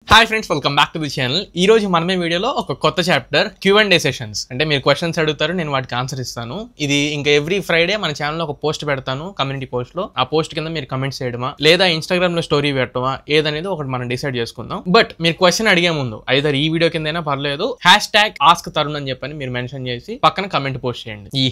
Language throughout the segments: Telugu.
Hi friends, welcome back to the channel. ఈ రోజు మనమే వీడియోలో ఒక కొత్త చాప్టర్ Q&A సెషన్స్. అంటే మీరు క్వశ్చన్స్ అడుగుతారు, నేను వాటికి ఆన్సర్ ఇస్తాను. ఇది ఇంకా ఎవ్రీ ఫ్రైడే మన ఛానల్లో ఒక పోస్ట్ పెడతాను, కమ్యూనిటీ పోస్ట్ లో. ఆ పోస్ట్ కింద మీరు కమెంట్స్ చేయడమా లేదా ఇన్స్టాగ్రామ్ లో స్టోరీ పెట్టడమా ఏదనేది ఒకటి మనం డిసైడ్ చేసుకుందాం. బట్ మీరు క్వశ్చన్ అడిగే ముందు ఐదర్ ఈ వీడియో కిందైనా పర్లేదు #AskTarun అని చెప్పని మీరు మెన్షన్ చేసి పక్కన కమెంట్ పోస్ట్ చేయండి. ఈ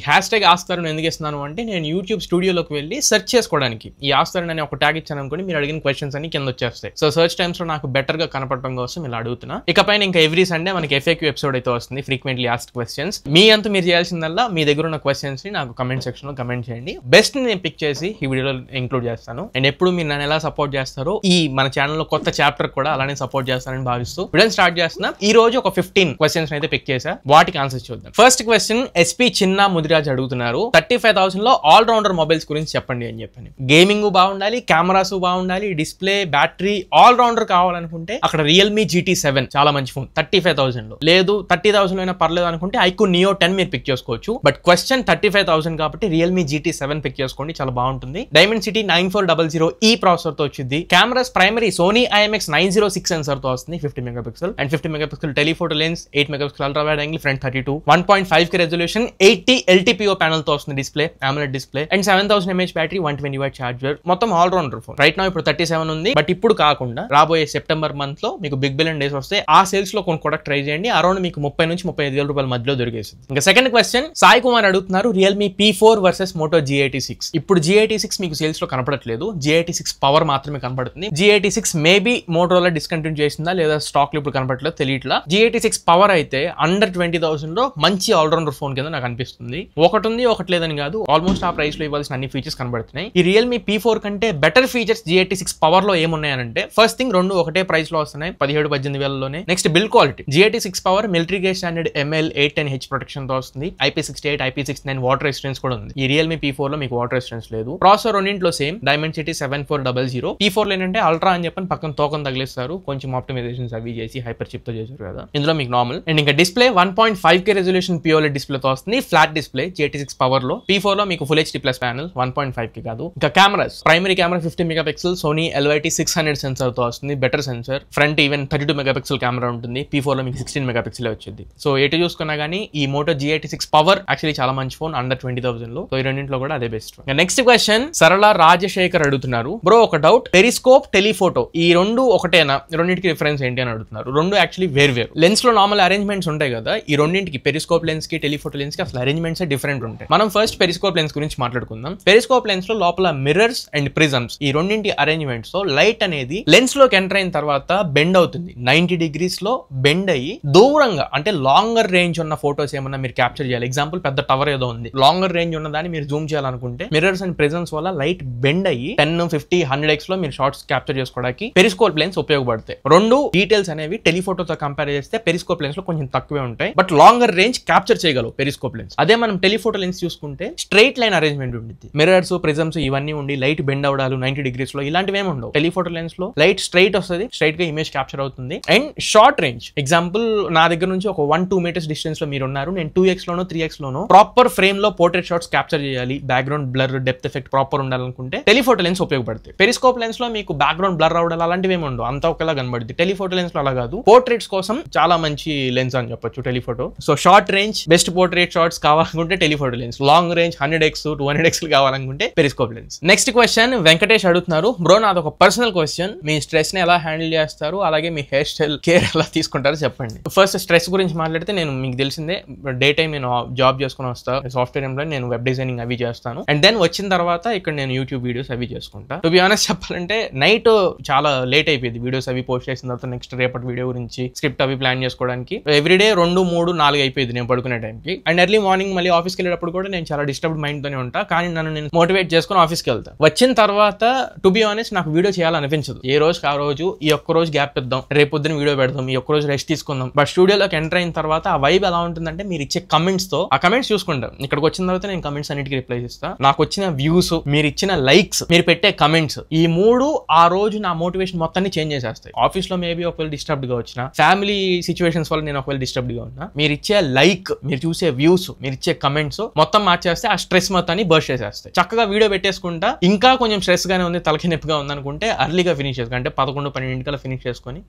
#AskTarun ఎందుకు ఇస్తున్నాను అంటే నేను యూట్యూబ్ స్టూడియోలోకి వెళ్ళి సెర్చ్ చేసుకోవడానికి ఈ AskTarun అనే ఒక ట్యాగ్ ఇచ్చాను అనుకోండి, మీరు అడిగిన క్వశ్చన్స్ అన్ని కింద వచ్చేస్తాయి. సో సెర్చ్ టైమ్స్ లో నాకు బెటర్ గా కనపడటం కోసం ఇలా అడుగుతున్నా. ఇకపైన ఇంకా ఎవ్రీ సండే మనకి FAQ ఎపిసోడ్ అయితే వస్తుంది, ఫ్రీక్వెంట్లీ ఆస్క్డ్ క్వశ్చన్స్. మీ అంతా మీరు చేయాల్సిందల్లా మీ దగ్గర ఉన్న క్వశ్చన్స్ ని నాకు కమెంట్ సెక్షన్ లో కమెంట్ చేయండి. బెస్ట్ ని నేను పిక్ చేసి ఈ వీడియోలో ఇంక్లూడ్ చేస్తాను. అండ్ ఎప్పుడు మీరు నన్ను ఎలా సపోర్ట్ చేస్తారో ఈ మన ఛానల్ లో కొత్త చాప్టర్ కూడా అలానే సపోర్ట్ చేస్తానని భావిస్తూ వీడియో స్టార్ట్ చేస్తున్నా. ఈ రోజు ఒక 15 క్వశ్చన్స్ అయితే పిక్ చేశా, వాటికి ఆన్సర్ చూద్దాం. ఫస్ట్ క్వశ్చన్ SP చిన్న ముదిరాజ్ అడుగుతున్నారు, 35,000 లో ఆల్ రౌండర్ మొబైల్స్ గురించి చెప్పండి అని చెప్పని. గేమింగ్ బాగుండాలి, కెమెరాస్ బాగుండాలి, డిస్ప్లే, బ్యాటరీ, ఆల్ రౌండర్ కావాలనుకుంటే అక్కడ Realme GT7 చాలా మంచి ఫోన్ 35,000 లో. లేదు 30,000 అయినా పర్లేదు అనుకుంటే iQOO Neo 10 మీరు పిక్ చేసుకోవచ్చు. బట్ క్వశ్చన్ 35,000 కాబట్టి Realme GT7 పిక్ చేసుకోండి, చాలా బాగుంటుంది. Dimensity 9400E ప్రాసెసర్ తో వచ్చింది. Cameras primary Sony IMX906 censor తో వస్తుంది, 50 megapixel and 50 megapixel telephoto lens, 8 megapixel ultra wide angle front 32, 1.5K resolution, 80 LTPO panel తో వస్తుంది display, AMOLED display and 7000 mAh battery, 120 watt charger. మొత్తం all rounder phone. Right now ఇప్పుడు 37 ఉంది, బట్ ఇప్పుడు కాకుండా రాబోయే సెప్టెంబర్ మంత్ లో మీకు బిగ్ బిలియన్ డేస్ వస్తే ఆ సేల్స్ లో కొనుక్కోవడానికి ట్రై చేయండి. అరౌండ్ మీకు 30 నుంచి 35,000 రూపాయల మధ్యలో దొరికేసింది. ఇంకా సెకండ్ క్వశ్చన్ సాయి కుమార్ అడుగుతున్నారు, Realme P4 versus Moto G86. ఇప్పుడు G86 మీకు సేల్స్ లో కనపడట్లేదు, G86 పవర్ మాత్రమే కనపడుతుంది. G86 మేబీ మోటోరోలా డిస్కంటిన్యూ చేసిందా లేదా స్టాక్ లో ఇప్పుడు కనపడట్లేదు, తెలియట్లా. G86 పవర్ అయితే అండర్ 20,000 లో మంచి ఆల్రౌండర్ ఫోన్ కింద నాకు అనిపిస్తుంది. ఒకటి ఉంది ఒకటి లేదని కాదు, ఆల్మోస్ట్ ఆ ప్రైస్ లో ఇవ్వాల్సిన అన్ని ఫీచర్స్ కనబడుతున్నాయి. ఈ Realme P4 కంటే బెటర్ ఫీచర్స్ G86 పవర్ లో ఏమున్నాయనంటే, ఫస్ట్ థింగ్ రెండు ఒకటే ప్రైస్ లో వస్తున్నాయి, 17-18 వేలలోనే. Next build quality, G86 power military grade standard ML810H protection తో వస్తుంది, IP68 IP69 వాటర్ రెసిస్టెన్స్ కూడా ఉంది. ఈ Realme P4 లో మీకు వాటర్ రెసిస్టెన్స్ లేదు. ప్రాసెసర్ రెండింటిలో సేమ్ Dimensity 7400. P4 లో ఏంటంటే అల్ట్రా అని చెప్పని పక్కన తోకం తగిలిస్తారు, కొంచెం ఆప్టిమైజేషన్స్ అవి చేసి హైపర్ చిప్ తో చేశారు కదా. ఇందులో మీకు నార్మల్ అండ్ ఇంకా display 1.5K resolution POLED display తో వస్తుంది, ఫ్లాట్ డిస్ప్లే G86 పవర్ లో. P4 లో మీకు Full HD plus panel, 1.5K కాదు. ఇంకా cameras primary camera 50 megapixel Sony LYT600 sensor తో వస్తుంది, better sensor. Front even 32 megapixel camera ఉంటుంది, P4 లో మీకు 16 మెగాపిక్సెల్ వచ్చింది. సో ఎటు చూసుకున్నా కానీ ఈ Moto G86 పవర్ యాక్చువల్లీ చాలా మంచి ఫోన్, అండర్ 20,000 లో. సో ఈ రెండింటిలో కూడా అదే బెస్ట్. నెక్స్ట్ క్వశ్చన్ సరళ రాజశేఖర్ అడుగుతున్నారు, బ్రో ఒక డౌట్, పెరిస్కోప్ టెలిఫోటో ఈ రెండు ఒకటేనా, రెండింటికి డిఫరెన్స్ ఏంటి అని అడుగుతున్నారు. రెండు యాక్చువల్లీ వేరు. లెన్స్ లో నార్మల్ అరేంజ్మెంట్స్ ఉంటాయి కదా, ఈ రెండింటికి పెరిస్కోప్ లెన్స్ కి టెలిఫోటో లెన్స్ కి అసలు అరేంజ్మెంట్స్ డిఫరెంట్ ఉంటాయి. మనం ఫస్ట్ పెరిస్కోప్ లెన్స్ గురించి మాట్లాడుకుందాం. పెరిస్కోప్ లెన్స్ లో లోపల మిర్రర్స్ అండ్ ప్రిజమ్స్ ఈ రెండింటి అరేంజ్మెంట్స్ తో లైట్ అనేది లెన్స్ లోకి ఎంటర్ అయిన తర్వాత బెండ్ అవుతుంది, 90 degrees లో బెండ్ అయ్యి దూరంగా అంటే లాంగర్ రేంజ్ ఉన్న ఫోటోస్ ఏమన్నా మీరు క్యాప్చర్ చేయాలి. ఎగ్జాంపుల్ పెద్ద టవర్ ఏదో ఉంది, లాంగర్ రేంజ్ ఉన్న దాన్ని మీరు జూమ్ చేయాలనుకుంటే మిర్రర్స్ అండ్ ప్రెజెన్స్ వల్ల లైట్ బెండ్ అయ్యి 10, 50, 100x లో మీరు షార్ట్స్ క్యాప్చర్ చేసుకోవడానికి పెరిస్కోప్ లెన్స్ ఉపయోగపడతాయి. రెండు డీటెయిల్స్ అనేవి టెలిఫోటోతో కంపేర్ చేస్తే పెరిస్కోప్ లెన్స్ లో కొంచెం తక్కువే ఉంటాయి, బట్ లాంగర్ రేంజ్ క్యాప్చర్ చేయగలవు పెరిస్కోప్ లెన్స్. అదే మనం టెలిఫోటో లెన్స్ చూసుకుంటే స్ట్రైట్ లైన్ అరేంజ్మెంట్ ఉంటుంది, మిర్రర్స్ ప్రిజమ్స్ ఇవన్నీ ఉండి లైట్ బెండ్ అవడాలు 90 degrees లో ఇలాంటివి ఏమి ఉండవు. టెలిఫోటో లెన్స్ లో లైట్ స్ట్రైట్ వస్తుంది, స్ట్రైట్ గా ఇమేజ్ క్యాప్చర్ అవుతుంది. అండ్ షార్ట్ రేంజ్, ఎగ్జాంపుల్ నా దగ్గర నుంచి ఒక 1-2 meters డిస్టెన్స్ లో మీరు ఉన్నారు, నేను 2x లోనో 3x లోనో ప్రాపర్ ఫ్రేమ్ లో పోర్ట్రేట్ షాట్స్ క్యాప్చర్ చేయాలి, background blur depth effect proper ఉండాలనుకుంటే టెలిఫోటో లెన్స్ ఉపయోగపడతాయి. పెరిస్కోప్ లెన్స్ లో మీకు బ్యాక్గ్రౌండ్ బ్లర్ అవడాలు అలాంటివి ఏమి ఉండవు, అంతా ఒకలా కనబడుతుంది. టెలిఫోటో లెన్స్ లో అలా కాదు, పోర్ట్రేట్స్ కోసం చాలా మంచి లెన్స్ అని చెప్పొచ్చు telephoto. So short range best portrait shots కావాలనుకుంటే telephoto lens, long range 100x 200x కావాలనుకుంటే periscope lens. Next question Venkatesh అడుగుతున్నారు, బ్రో నాది ఒక పర్సనల్ క్వశ్చన్, మీ స్ట్రెస్ ని ఎలా హ్యాండిల్ చేస్తారు, అలాగే మీ హెయిర్ స్టైల్ కేర్ ఎలా తీసుకుంటారో చెప్పండి. ఫస్ట్ స్ట్రెస్ గురించి మాట్లాడితే, నేను మీకు తెలిసిందే డే టైం నేను జాబ్ చేసుకుని వస్తా, సాఫ్ట్వేర్ ఎంప్లాయ్, నేను వెబ్ డిజైనింగ్ అవి చేస్తాను. అండ్ దెన్ వచ్చిన తర్వాత ఇక్కడ నేను యూట్యూబ్ వీడియోస్ అవి చేసుకుంటా. టు బి ఆనెస్ట్ చెప్పాలంటే నైట్ చాలా లేట్ అయిపోయింది వీడియోస్ అవి పోస్ట్ చేసిన తర్వాత, నెక్స్ట్ రేపటి వీడియో గురించి స్క్రిప్ట్ అవి ప్లాన్ చేసుకోవడానికి ఎవ్రీడే 2, 3, 4 అయిపోయింది నేను పడుకునే టైంకి. అండ్ ఎర్లీ మార్నింగ్ మళ్ళీ ఆఫీస్కి వెళ్ళేటప్పుడు కూడా నేను చాలా డిస్టర్బ్డ్ మైండ్ తోనే ఉంటా, కానీ నన్ను నేను మోటివేట్ చేసుకుని ఆఫీస్కి వెళ్తా. వచ్చిన తర్వాత టు బి ఆనెస్ట్ నాకు వీడియో చేయాలనిపించదు, ఏ రోజు ఆ రోజు ఈ ఒక్క రోజు గ్యాప్ ఇద్దాం, రేపు పొద్దున వీడియో పెడదాం, ఈ ఒక్క రోజు రెస్ట్ తీసుకుందాం. బట్ స్టూడియోలోకి ఎంటర్ అయిన తర్వాత ఆ వైబ్ ఎలా ఉంటుందంటే, మీరు ఇచ్చే కమెంట్స్ తో ఆ కమెంట్స్ చూసుకుంటాం. ఇక్కడికి వచ్చిన తర్వాత నేను కమెంట్స్ అన్నిటికీ రిప్లై ఇస్తా. నాకు వచ్చిన వ్యూస్, మీరు ఇచ్చిన లైక్స్, మీరు పెట్టే కమెంట్స్, ఈ మూడు ఆ రోజు నా మోటివేషన్ మొత్తాన్ని చేంజ్ చేసేస్తాయి. ఆఫీస్ లో మేబీ ఒకవేళ డిస్టర్బ్డ్ గా వచ్చిన, ఫ్యామిలీ సిచ్యువేషన్స్ వల్ల నేను ఒకవేళ డిస్టర్బ్డ్ గా ఉన్నా, మీరు ఇచ్చే లైక్, మీరు చూసే వ్యూస్, మీరు ఇచ్చే కమెంట్స్ మొత్తం మార్చేస్తే ఆ స్ట్రెస్ మొత్తాన్ని బర్స్ట్ చేసేస్తాయి. చక్కగా వీడియో పెట్టేసుకుంటా, ఇంకా కొంచెం స్ట్రెస్ గానే ఉంది, తలకి నొప్పిగా ఉంది అనుకుంటే అర్లీగా ఫినిష్ చేసుకుంటే 11-12 ఫినిష్ ఫినిష్ చేసుకొని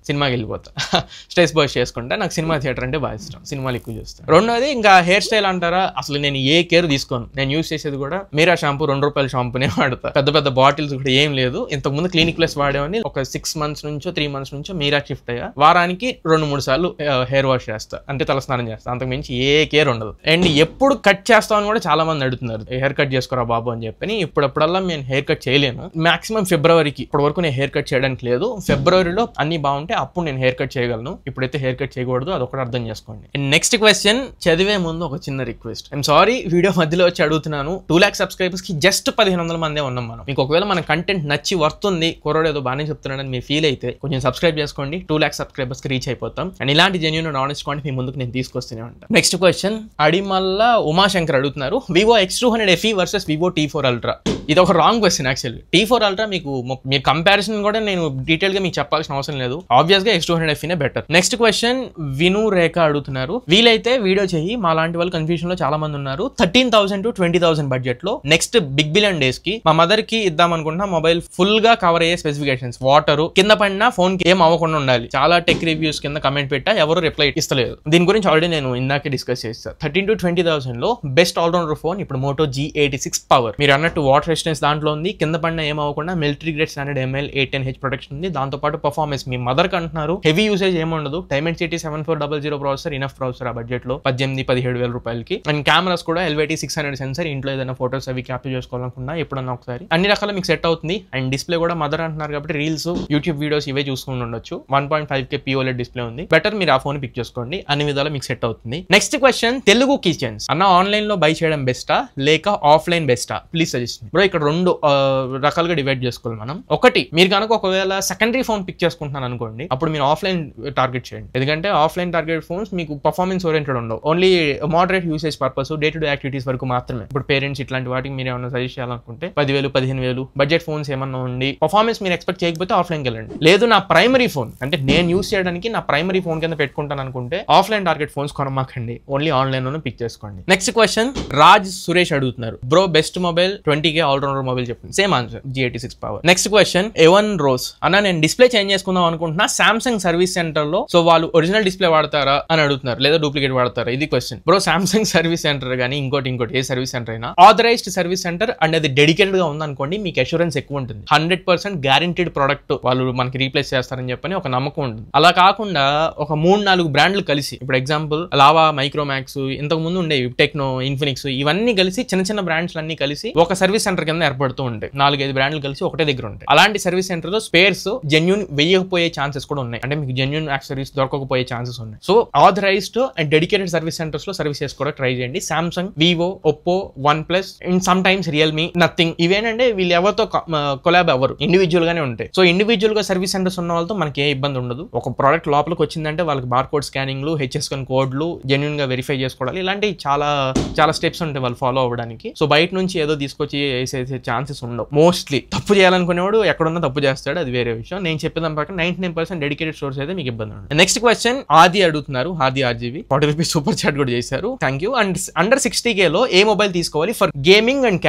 సినిమాకి వెళ్ళిపోతా, స్ట్రెస్ బర్స్ట్ చేసుకుంటా. నాకు సినిమా థియేటర్ అంటే బాగా ఇష్టం, సినిమాలు ఎక్కువ చూస్తాను. రెండోది ఇంకా హెయిర్ స్టైల్ అంటారా, అసలు నేను ఏ కేర్ తీసుకోను. నేను యూస్ చేసేది కూడా మీరా షాంపూ, ₹2 షాంపూనే వాడతా. పెద్ద పెద్ద బాటిల్స్ కూడా ఏం లేదు. ఇంతకుముందు క్లినిక్ ప్లస్ వాడేవని ఒక 6 months నుంచో 3 months నుంచో మీరా షిఫ్ట్ అయ్యా. వారానికి 2-3 సార్లు హెయిర్ వాష్ చేస్తా, అంటే తలస్నానం చేస్తా. అంతకు మించి ఏ కేర్ ఉండదు. అండ్ ఎప్పుడు కట్ చేస్తామని కూడా చాలా మంది అడుగుతున్నారు, హెయిర్ కట్ చేసుకోరా బాబు అని చెప్పని. ఇప్పుడప్పుడల్లా నేను హెయిర్ కట్ చేయలేను. మాక్సిమం ఫిబ్రవరికి, ఇప్పటి వరకు నేను హెయిర్ కట్ చేయడానికి లేదు. ఫిబ్రవరిలో అన్ని బాగుంటే అప్పుడు నేను హెయిర్ కట్ చేయగలను. ఇప్పుడైతే హెయిర్ కట్ చేయకూడదు, అదొకటి అర్థం చేసుకోండి. నెక్స్ట్ క్వశ్చన్ చదివే ముందు ఒక చిన్న రిక్వెస్ట్. ఐఎమ్ సారీ, వీడియో మధ్యలో వచ్చి అడుగుతున్నాను. 2 lakh సబ్స్క్రైబర్స్ కి జస్ట్ 1500 మందే ఉన్నాం మనం. మీకు ఒకవేళ మన కంటెంట్ నచ్చి వర్తుంది, కుర్రోడు ఏదో బాగానే చెప్తున్నాడని మీరు ఫీల్ అయితే కొంచెం సబ్స్క్రైబ్ చేసుకోండి. 2 lakh సబ్స్క్రైబర్స్ కి రీచ్ అయిపోతాం. అండ్ ఇలాంటి జెన్యూన్ అండ్ ఆనెస్ట్ కాంటెంట్ మీ ముందుకు నేను తీసుకొస్తూనే ఉంటాను. నెక్స్ట్ క్వశ్చన్ అడిమల్ల ఉమాశంకర్ అడుగుతున్నారు, Vivo X200 FE versus Vivo T4 Ultra. ఇది ఒక wrong question actually. T4 Ultra మీకు కంపారిజన్ కూడా నేను డీటెయిల్ గా మీకు చెప్పాల్సిన అవసరం లేదు. ఆబ్వియస్ గా X200 FE better. Next question విను రేఖ అడుగుతున్నారు, వీలైతే వీడియో చెయ్యి, మా లాంటి వాళ్ళు కన్ఫ్యూజన్ లో చాలా మంది ఉన్నారు. 13,000 to 20,000 బడ్జెట్ లో నెక్స్ట్ బిగ్ బిలియన్ డేస్ కి మా మదర్ కి ఇద్దాం అనుకుంటున్నా. మొబైల్ ఫుల్ గా కవర్ అయ్యే స్పెసిఫికేషన్స్, వాటర్ కింద పడినా ఫోన్ కి ఏం అవ్వకుండా ఉండాలి. చాలా టెక్ రివ్యూస్ కింద కమెంట్ పెట్టా, ఎవరు రిప్లై ఇస్తలేదు. దీని గురించి ఆల్రెడీ నేను ఇందాకే డిస్కస్ చేస్తాను. 13,000 to 20,000 లో బెస్ట్ ఆల్రౌండర్ ఫోన్ ఇప్పుడు మోటో G86 పవర్. మీరు అన్నట్టు వాటర్ రెసిస్టెన్స్ దాంట్లో ఉంది, కింద పడినా ఏం అవ్వకుండా military grade standard ML 810H protection ఉంది. దాంతో పాటు పర్ఫార్మెన్స్ మీ మదర్ కి అంటున్నారు, హెవీ యూసేజ్ ఏముండదు. Dimensity 7400 ప్రాసెసర్, ఇనఫ్ ప్రాసెసర్ ఆ బడ్జెట్ లో 18,000-17,000 రూపాయలకి. అండ్ కెమెరాస్ కూడా LVT 600 సెన్సర్, ఇంట్లో ఏదైనా ఫోటోస్ అవి క్యాప్చర్ చేసుకోవాలనుకున్నా ఎప్పుడన్నా ఒకసారి అన్ని రకాల మీకు సెట్ అవుతుంది. అండ్ డిస్ప్లే కూడా మదర్ అంటున్నారు కాబట్టి రీల్స్, యూట్యూబ్ వీడియోస్ ఇవే చూసుకుని ఉండొచ్చు. 1.5K POLED డిస్ప్లే ఉంది. బెటర్ మీరు ఆ ఫోన్ పిక్ చేసుకోండి, అన్ని విధాలు మీకు సెట్ అవుతుంది. నెక్స్ట్ క్వశ్చన్ తెలుగు కిచెన్స్ అన్న, ఆన్లైన్ లో బై చేయడం బెస్టా లేక ఆఫ్లైన్ బెస్టా? Please suggest. బ్రో ఇక్కడ 2 రకాలుగా డివైడ్ చేసుకోవాలి మనం. ఒకటి, మీరు కనుక ఒకవేళ సెకండరీ ఫోన్ పిక్ చేసుకుంటున్నాను అనుకోండి, అప్పుడు మీరు ఆఫ్లైన్ టార్గెట్ చేయండి. ఎందుకంటే ఆఫ్లైన్ టార్గెట్ ఫోన్స్ మీకు పర్ఫార్మెన్స్ ఓరియంటెడ్ ఉండవు. Only moderate usage purpose, day to day activities వరకు మాత్రమే. ఇప్పుడు పేరెంట్స్ ఇట్లాంటి వాటికి మీరు ఏమైనా సజెస్ట్ చేయాలనుకుంటే 10,000-15,000 బడ్జెట్ ఫోన్స్ ఏమన్నా ఉండి పర్ఫార్మెన్స్ మీరు ఎక్స్పెక్ట్ చేయకపోతే ఆఫ్లైన్కి వెళ్ళండి. లేదు నా ప్రైమరీ ఫోన్ అంటే నేను యూస్ చేయడానికి నా ప్రైమరీ ఫోన్ కింద పెట్టుకుంటాను అనుకుంటే ఆఫ్లైన్ టార్గెట్ ఫోన్స్ కొనమాకండి, ఓన్లీ ఆన్లైన్ లోనే పిక్ చేసుకోండి. నెక్స్ట్ క్వశ్చన్ రాజ్ సురేష్ అడుగుతున్నారు, bro best mobile 20K all rounder mobile చెప్పండి. Same answer, G86 power. Next question Evan Rose అన్న, నేను డిస్ప్లే చేంజ్ చేసుకుందాం అనుకుంటున్నా సామ్సంగ్ సర్వీస్ సెంటర్ లో, సో వాళ్ళు ఒరిజినల్ డిస్ప్లే వాడతారా అని అడుగుతున్నారు, లేదా డూప్లికేట్ వాడతారా? ఇది question. Bro Samsung service centre కానీ ఇంకోటి ఏ సర్వీస్ సెంటర్ అయినా ఆథరైజ్డ్ సర్వీస్ సెంటర్ అండ్ అది డెడికేటెడ్ గా ఉందనుకోండి, మీకు అష్యూరెన్స్ ఎక్కువ ఉంటుంది. 100% గ్యారంటీడ్ ప్రొడక్ట్ వాళ్ళు మనకి రీప్లేస్ చేస్తారని చెప్పని ఒక నమ్మకం ఉంటుంది. అలా కాకుండా ఒక 3-4 బ్రాండ్లు కలిసి, ఇప్పుడు ఎగ్జాంపుల్ లావా, మైక్రోమాక్స్, ఇంతకు ముందు ఉండేవి టెక్నో, ఇన్ఫినిక్స్, ఇవన్నీ కలిసి చిన్న బ్రాండ్స్ అన్ని కలిసి ఒక సర్వీస్ సెంటర్ కింద ఏర్పడుతూ ఉంటాయి. 4-5 బ్రాండ్లు కలిసి ఒకటే దగ్గర ఉంటాయి. అలాంటి సర్వీస్ సెంటర్ లో స్పేర్స్ జెన్యూన్ వేయకపోయే ఛాన్సెస్ కూడా ఉన్నాయి, అంటే మీకు జెన్యూన్ యాక్సెసరీస్ దొరకకపోయే ఛాన్సెస్ ఉన్నాయి. So authorised and dedicated service centres లో సర్వీస్ చేసుకోవడానికి ట్రై చేయండి. Samsung, Vivo, Oppo, OnePlus and sometimes Realme, nothing, ఇవేనంటే వీళ్ళు ఎవరితో కొలాబ్ అవ్వరు, ఇండివిజువల్ గానే ఉంటాయి. సో ఇండివిజువల్ గా సర్వీస్ సెంటర్స్ ఉన్న వాళ్ళతో మనకి ఏ ఇబ్బంది ఉండదు. ఒక ప్రోడక్ట్ లోపలికి వచ్చిందంటే వాళ్ళకి బార్ కోడ్ స్కానింగ్లు, HSN కోడ్లు జెన్యూన్ గా వెరిఫై చేసుకోవాలి. ఇలాంటి చాలా స్టెప్స్ ఉంటాయి వాళ్ళు ఫాలో అవ్వడానికి. సో బయట నుంచి ఏదో తీసుకొచ్చి వేసేసే ఛాన్సెస్ ఉండవు. మోస్ట్లీ తప్పు చేయాలనుకునేవాడు ఎక్కడున్నా తప్పు చేస్తాడు, అది వేరే విషయం. నేను చెప్పేదాని ప్రకారం 99% డెడికేటెడ్ స్టోర్స్ అయితే మీకు ఇబ్బంది ఉండదు. నెక్స్ట్ క్వశ్చన్ ఆది అడుగుతున్నారు, ఆది RGB 40 రూపీస్ సూపర్ చాట్ కూడా చేశారు, thank you. And under 60K లో ఏ మొబైల్ తీసుకోవాలి ఫర్ గేమింగ్ అండ్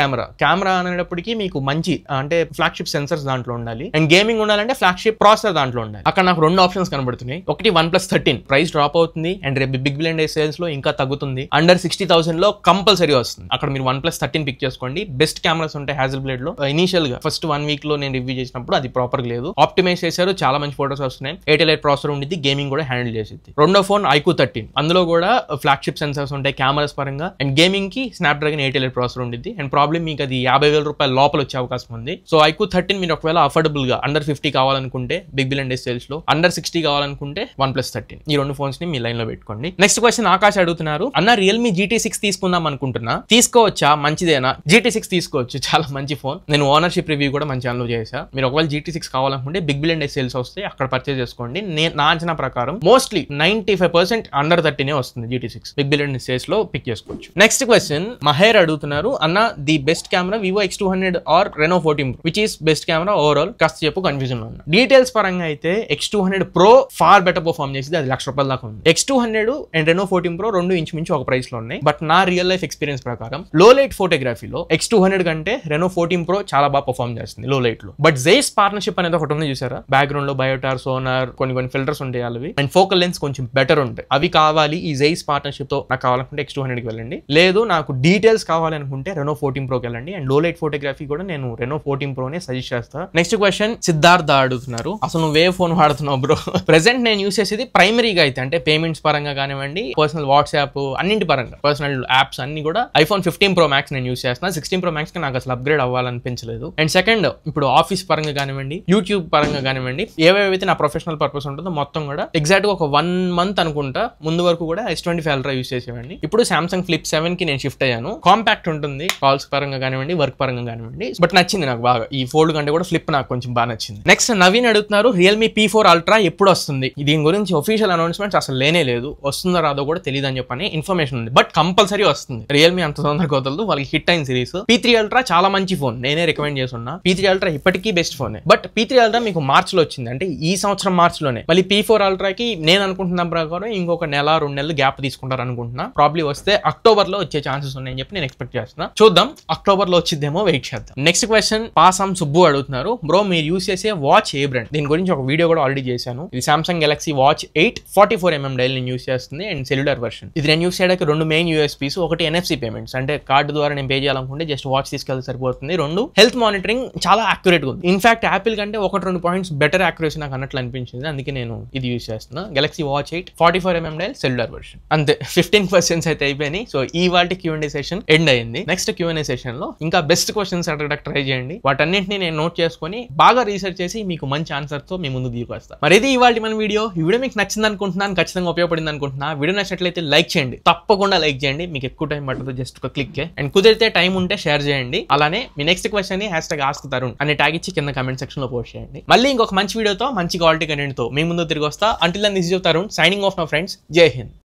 కెమెరా అనేటప్పటికీ మీకు మంచి అంటే ఫ్లాగ్షిప్ సెన్సర్స్ దాంట్లో ఉండాలి, అండ్ గేమింగ్ ఉండాలంటే ఫ్లాగ్షిప్ ప్రాసెసర్ దాంట్లో ఉండాలి. అక్కడ నాకు 2 ఆప్షన్స్ కనబడుతున్నాయి. ఒకటి OnePlus 13 ప్రైస్ డ్రాప్ అవుతుంది అండ్ రేపు బిగ్ బిలియన్ డే సేల్స్ లో ఇంకా తగ్గుతుంది. అండర్ 60,000 లో కంపల్సరీ వస్తుంది. అక్కడ మీరు OnePlus 13 పిక్ చేసుకోండి. బెస్ట్ కెమెరాస్ ఉంటాయి Hasselblad లో. ఇనిషియల్ గా ఫస్ట్ 1 వీక్ లో నేను రివ్యూ చేసినప్పుడు అది ప్రాపర్ లేదు, ఆప్టిమైజ్ చేశారు, చాలా మంచి ఫోటోస్ వస్తున్నాయి. 808 ప్రాసెసర్ ఉండిద్ది, గేమింగ్ కూడా హ్యాండిల్ చేసిద్ది. రెండో ఫోన్ iQOO 13, అందులో కూడా ఫ్లాగ్షిప్ సెన్సర్స్ ఉంటాయి కెమెరాస్ పరంగా, అండ్ గేమింగ్ కి స్నాప్డ్రాగన్ 808 ప్రాసెసర్ ఉండిద్ది. అండ్ ప్రాబ్లం మీకు అది 50,000 రూపాయల లోపల వచ్చే అవకాశం ఉంది. సో iQOO 13 మీరు ఒకవేళ అఫోర్డబుల్ గా అండర్ 50 కావాలనుకుంటే బిగ్ బిలియన్ డే సేల్స్ లో, అండర్ 60 కావాలనుకుంటే OnePlus 13, ఈ 2 ఫోన్స్ ని మీ లైన్ లో పెట్టుకోండి. నెక్స్ట్ క్వశ్చన్ ఆకాష్ అడుగుతున్నారు, అన్న రియల్మీ GT6 తీసుకుందాం అనుకుంటున్నా, తీసుకోవచ్చా, మంచిదేనా? GT6 తీసుకోవచ్చు, చాలా మంచి ఫోన్. నేను ఓనర్షిప్ రివ్యూ కూడా మన ఛానల్ లో చేసా. మీరు ఒకవేళ GT6 కావాలనుకుంటే బిగ్ బిలియన్ డే సేల్స్ వస్తాయి, అక్కడ పర్చేస్ చేసుకోండి. నా అంచనా ప్రకారం మోస్ట్లీ 95% అండర్ 30 వస్తుంది GT6, బిగ్ బిలియన్ సేల్స్ లో పిక్ చేసుకోవచ్చు. నెక్స్ట్ క్వశ్చన్ మహేర్ అడుగుతున్నారు, అన్న the best camera Vivo X200 or Reno 14 Pro, which is best camera overall? కాస్త చెప్పు, కన్ఫ్యూజన్ లో ఉన్నా. డీటెయిల్స్ పరంగా అయితే X200 Pro far better perform చేసింది, అది ₹1,00,000 దాకా ఉంది. X200 అండ్ Reno 14 Pro 2 ఇంచుమించు ఒక ప్రైస్ లో ఉన్నాయి. బట్ నా రియల్ లైఫ్ ఎక్స్పీరియన్స్ ప్రకారం లో లైట్ ఫోటోగ్రఫీలో X200 కంటే Reno 14 Pro చాలా బాగా పర్ఫార్మ్ చేస్తుంది లో లైట్ లో. బట్ జైస్ పార్ట్నర్షిప్ అనేది ఒకటి ఉంది చూసారా, బ్యాక్గ్రౌండ్ లో బయోటార్, సోనార్, కొన్ని ఫిల్టర్స్ ఉంటాయి అవి. అండ్ ఫోకల్ లెన్స్ కొంచెం బెటర్ ఉంటాయి. అవి కావాలి ఈ జైస్ పార్ట్నర్షిప్ తో నాకు కావాలనుకుంటే X200 కి వెళ్ళండి. లేదు నాకు డీటెయిల్స్ కావాలనుకుంటే Reno 14 Pro కి వెళ్ళండి. అండ్ లో లైట్ ఫోటోగ్రఫీ కూడా నేను Reno 14 Pro నే సజెస్ట్ చేస్తా. నెక్స్ట్ క్వశ్చన్ సిద్ధార్థ అడుగుతున్నారు, అసలు నువ్వు ఏ ఫోన్ వాడుతున్నావు బ్రో? ప్రెసెంట్ నేను యూస్ చేసేది ప్రైమరీగా అయితే అంటే పేమెంట్స్ పరంగా కానివ్వండి, పర్సనల్ వాట్సాప్ అన్నింటి పరంగా పర్సనల్ యాప్స్ అన్ని కూడా iPhone 15 Pro Max నేను యూస్ చేస్తున్నా. 16 Pro Max కి నాకు అసలు అప్గ్రేడ్ అవ్వాలనిపించలేదు. అండ్ సెకండ్ ఇప్పుడు ఆఫీస్ పరంగా కానివ్వండి, యూట్యూబ్ పరంగా కానివ్వండి, ఏవేవైతే నా ప్రొఫెషనల్ పర్పస్ ఉంటుందో మొత్తం కూడా ఎగ్జాక్ట్ గా ఒక 1 month అనుకుంటా ముందు వరకు కూడా S25 Ultra యూస్ చేసేవాడిని. ఇప్పుడు Samsung Flip 7 కి నేను షిఫ్ట్ అయ్యాను. కాంపాక్ట్ ఉంటుంది కాల్స్ పరంగా కానివ్వండి, వర్క్ పరంగా కానివ్వండి. బట్ నచ్చింది నాకు బాగా. ఈ ఫోల్డ్ కంటే కూడా ఫ్లిప్ నాకు కొంచెం బాగా నచ్చింది. నెక్స్ట్ నవీన్ అడుగుతున్నారు, Realme P4 Ultra ఎప్పుడు వస్తుంది? దీని గురించి ఒఫీషియల్ అనౌన్స్మెంట్స్ అసలు లేనే లేదు. వస్తుందో రాదో కూడా తెలియదు అని చెప్పని ఇన్ఫర్మేషన్ ఉంది. బట్ కంపల్సరీ వస్తుంది. రియల్మీ అంత తొందరగా వదలదు, వాళ్ళకి హిట్ అయిన సిరీస్. P3 Ultra చాలా మంచి ఫోన్, నేనే రికమెండ్ చేస్తున్నా. P3 Ultra ఇప్పటికీ best phone. But P3 Ultra మీకు మార్చ్ లో వచ్చింది, అంటే ఈ సంవత్సరం మార్చ్ లోనే. మళ్ళీ P4 Ultra కి నేను అనుకుంటున్న ప్రకారం ఇంకొక నెల 2 నెలలు గ్యాప్ తీసుకుంటారు అనుకుంటున్నా. ప్రాబ్లీ వస్తే అక్టోబర్ లో వచ్చే ఛాన్సెస్ ఉన్నాయని చెప్పి నేను ఎక్స్పెక్ట్ చేస్తున్నా. చూద్దాం, అక్టోబర్ లో వచ్చిద్దేమో, వెయిట్ చేద్దాం. నెక్స్ట్ క్వశ్చన్ పాసం సుబ్బు అడుగుతున్నారు, బ్రో మీరు యూస్ చేసే వాచ్ ఏ బ్రాండ్? దీని గురించి ఒక వీడియో కూడా ఆల్రెడీ చేశాను. ఇది Samsung Galaxy Watch 8 44mm dial నేను యూస్ చేస్తుంది అండ్ సెల్యులర్ వర్షన్. ఇది నేను యూస్ చేయడానికి 2 మెయిన్ యూఎస్పీస్. ఒకటి NFC పేమెంట్స్, అంటే కార్డు ద్వారా నేను పే చేయాలనుకుంటే జస్ట్ వాచ్ తీసుకెళ్తే సరిపోతుంది. 2 హెల్త్ మానిటరింగ్ చాలా యాక్యురేట్ గా ఉంది. ఇన్ఫాక్ట్ యాపిల్ కంటే 1-2 పాయింట్స్ బెటర్ యాక్యురేసీ నాకు అన్నట్లు అనిపించింది, అందుకే నేను ఇది యూస్ చేస్తున్నా. Galaxy Watch 8 44mm dial cellular version. అంతే, 15 క్వశ్చన్స్ అయితే అయిపోయినాయి. సో ఈ వాటి Q&A సెషన్ ఎండ్ అయింది. నెక్స్ట్ Q&A సెషన్ లో ఇంకా బెస్ట్ క్వశ్చన్స్ అడగడానికి ట్రై చేయండి. వాటన్నింటినీ నేను నోట్ చేసుకొని బాగా రీసెర్చ్ చేసి మీకు మంచి ఆన్సర్ తో మీ ముందు తీసుకొస్తా. మరి ఇది ఇవాళ మన వీడియో. ఈ వీడియో మీకు నచ్చింది అనుకుంటున్నాను, ఖచ్చితంగా ఉపయోగపడింది అనుకుంటున్నా. వీడియో నచ్చినట్లయితే లైక్ చేయండి, తప్పకుండా లైక్ చేయండి. మీకు ఎక్కువ టైం పడుతుంది, జస్ట్ ఒక క్లిక్. అండ్ కుదిరితే టైం ఉంటే షేర్ చేయండి. అలానే మీ నెక్స్ట్ క్వశ్చన్ ని #AskTarun అనే ట్యాగ్ ఇచ్చి కింద కామెంట్ సెక్షన్ లో పోస్ట్ చేయండి. మళ్ళీ ఇంకొక మంచి వీడియోతో, మంచి క్వాలిటీ కంటెంట్ తో మీ ముందు తిరిగి వస్తా. Until then this is Tarun signing off my friends. Jai Hind.